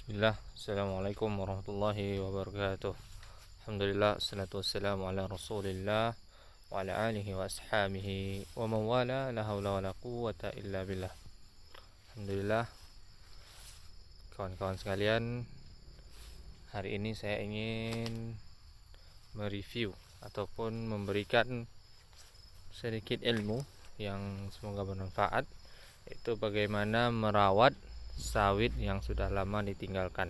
Bismillah, Assalamualaikum warahmatullahi wabarakatuh. Alhamdulillah, salatu wassalamu ala rasulillah wa ala alihi wa ashabihi wa mawala la hawla wa la quwwata illa billah. Alhamdulillah, kawan-kawan sekalian, hari ini saya ingin mereview ataupun memberikan sedikit ilmu yang semoga bermanfaat, yaitu bagaimana merawat sawit yang sudah lama ditinggalkan.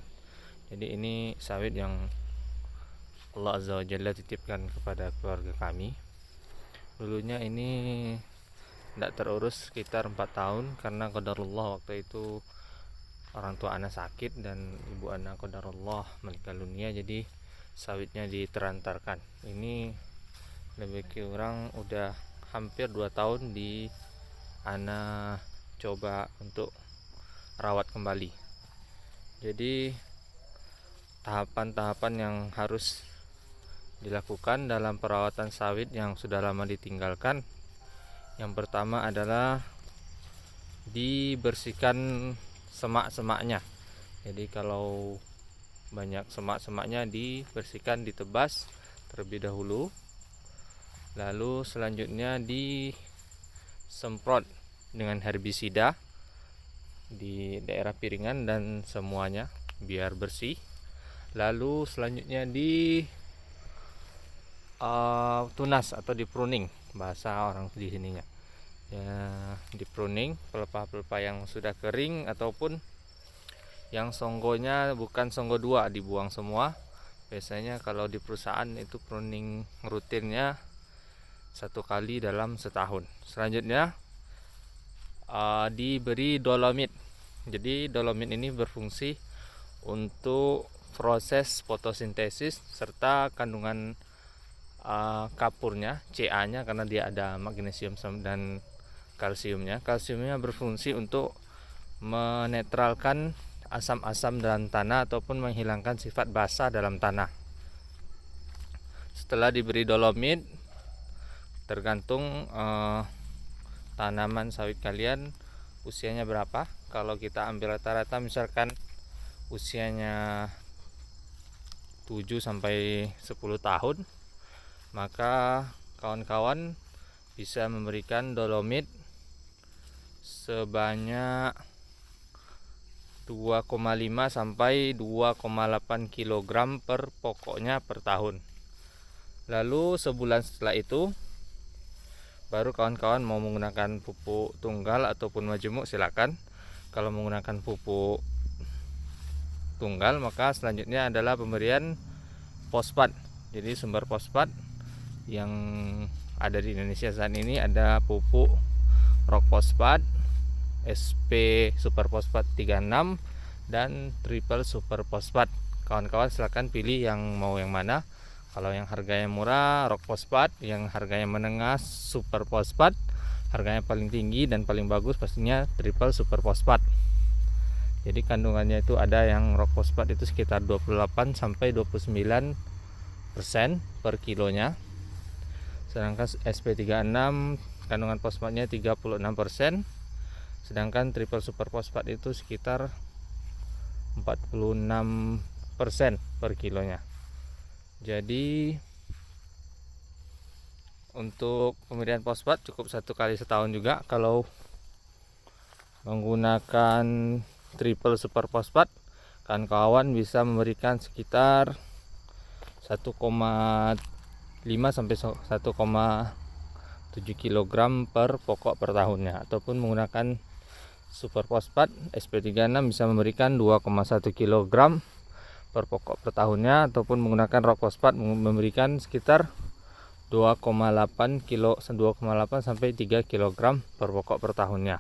Jadi ini sawit yang Allah Azza wa Jalla titipkan kepada keluarga kami. Dulunya ini tidak terurus sekitar 4 tahun karena qadarullah waktu itu orang tua anak sakit dan ibu anak qadarullah meninggal dunia, jadi sawitnya diterantarkan. Ini lebih kurang udah hampir 2 tahun di anak coba untuk rawat kembali. Jadi tahapan-tahapan yang harus dilakukan dalam perawatan sawit yang sudah lama ditinggalkan, yang pertama adalah dibersihkan semak-semaknya. Jadi kalau banyak semak-semaknya dibersihkan, ditebas terlebih dahulu. Lalu selanjutnya disemprot dengan herbisida di daerah piringan dan semuanya biar bersih. Lalu selanjutnya tunas atau di pruning, bahasa orang di sininya ya, di pruning pelepah-pelepah yang sudah kering ataupun yang songgonya bukan songgo 2 dibuang semua. Biasanya kalau di perusahaan itu pruning rutinnya 1 kali dalam setahun. Selanjutnya diberi dolomit. Jadi dolomit ini berfungsi untuk proses fotosintesis serta kandungan kapurnya, Ca-nya, karena dia ada magnesium dan kalsiumnya. Kalsiumnya berfungsi untuk menetralkan asam-asam dalam tanah ataupun menghilangkan sifat basah dalam tanah. Setelah diberi dolomit, tergantung tanaman sawit kalian usianya berapa. Kalau kita ambil rata-rata misalkan usianya 7 sampai 10 tahun, maka kawan-kawan bisa memberikan dolomit sebanyak 2,5 sampai 2,8 kg per pokoknya per tahun. Lalu sebulan setelah itu baru kawan-kawan mau menggunakan pupuk tunggal ataupun majemuk silakan. Kalau menggunakan pupuk tunggal, maka selanjutnya adalah pemberian fosfat. Jadi sumber fosfat yang ada di Indonesia saat ini ada pupuk rock fosfat, SP super fosfat 36 dan triple super fosfat. Kawan-kawan silakan pilih yang mau yang mana. Kalau yang harganya murah rock fosfat, yang harganya menengah super fosfat, harganya paling tinggi dan paling bagus pastinya triple super fosfat. Jadi kandungannya itu ada yang rock fosfat itu sekitar 28 sampai 29% per kilonya. Sedangkan SP36 kandungan fosfatnya 36%. Sedangkan triple super fosfat itu sekitar 46% per kilonya. Jadi untuk pemberian fosfat cukup 1 kali setahun juga. Kalau menggunakan triple super fosfat, kawan-kawan bisa memberikan sekitar 1,5 sampai 1,7 kg per pokok per tahunnya. Ataupun menggunakan super fosfat SP36 bisa memberikan 2,1 kg per pokok per tahunnya, ataupun menggunakan rock fosfat memberikan sekitar 2,8 sampai 3 kg per pokok per tahunnya.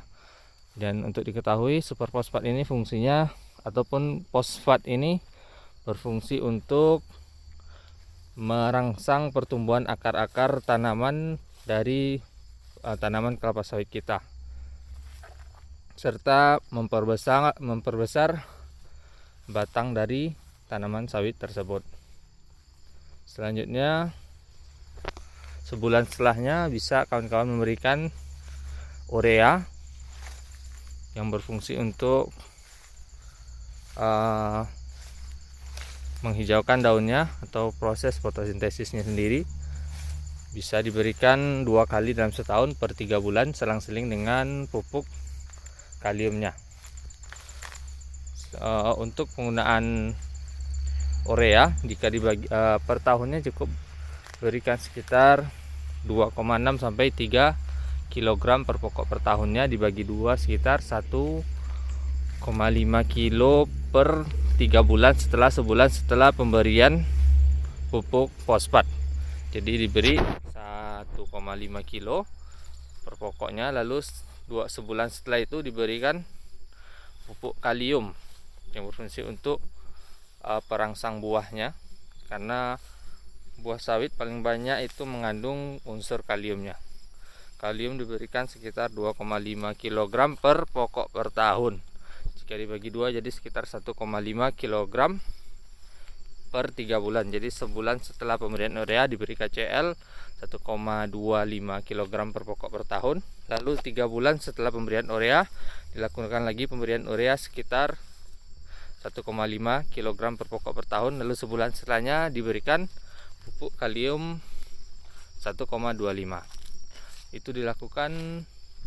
Dan untuk diketahui super fosfat ini fungsinya ataupun fosfat ini berfungsi untuk merangsang pertumbuhan akar-akar tanaman dari tanaman kelapa sawit kita, serta memperbesar batang dari tanaman sawit tersebut. Selanjutnya sebulan setelahnya bisa kawan-kawan memberikan urea yang berfungsi untuk menghijaukan daunnya atau proses fotosintesisnya sendiri. Bisa diberikan 2 kali dalam setahun per 3 bulan, selang-seling dengan pupuk kaliumnya. Untuk penggunaan urea, jika dibagi per tahunnya cukup berikan sekitar 2,6 sampai 3 kg per pokok per tahunnya, dibagi 2 sekitar 1,5 kilo per 3 bulan sebulan setelah pemberian pupuk fosfat. Jadi diberi 1,5 kilo per pokoknya, lalu sebulan setelah itu diberikan pupuk kalium yang berfungsi untuk perangsang buahnya, karena buah sawit paling banyak itu mengandung unsur kaliumnya. Kalium diberikan sekitar 2,5 kg per pokok per tahun. Jika dibagi 2 jadi sekitar 1,5 kg per 3 bulan. Jadi sebulan setelah pemberian urea diberi KCl 1,25 kg per pokok per tahun. Lalu 3 bulan setelah pemberian urea dilakukan lagi pemberian urea sekitar 1,5 kg per pokok per tahun. Lalu sebulan setelahnya diberikan pupuk kalium 1,25. Itu dilakukan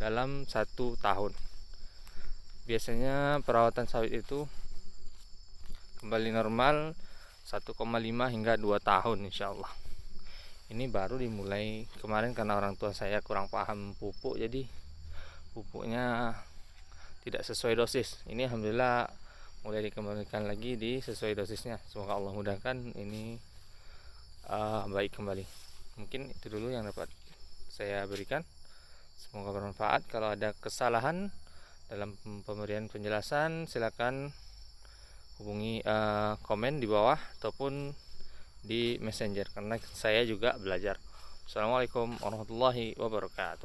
dalam 1 tahun. Biasanya perawatan sawit itu kembali normal 1,5 hingga 2 tahun insya Allah. Ini baru dimulai kemarin karena orang tua saya kurang paham pupuk, jadi pupuknya tidak sesuai dosis. Ini alhamdulillah mulai dikembalikan lagi di sesuai dosisnya. Semoga Allah mudahkan ini baik kembali. Mungkin itu dulu yang dapat saya berikan. Semoga bermanfaat. Kalau ada kesalahan dalam pemberian penjelasan, silakan hubungi komen di bawah ataupun di messenger, karena saya juga belajar. Assalamualaikum warahmatullahi wabarakatuh.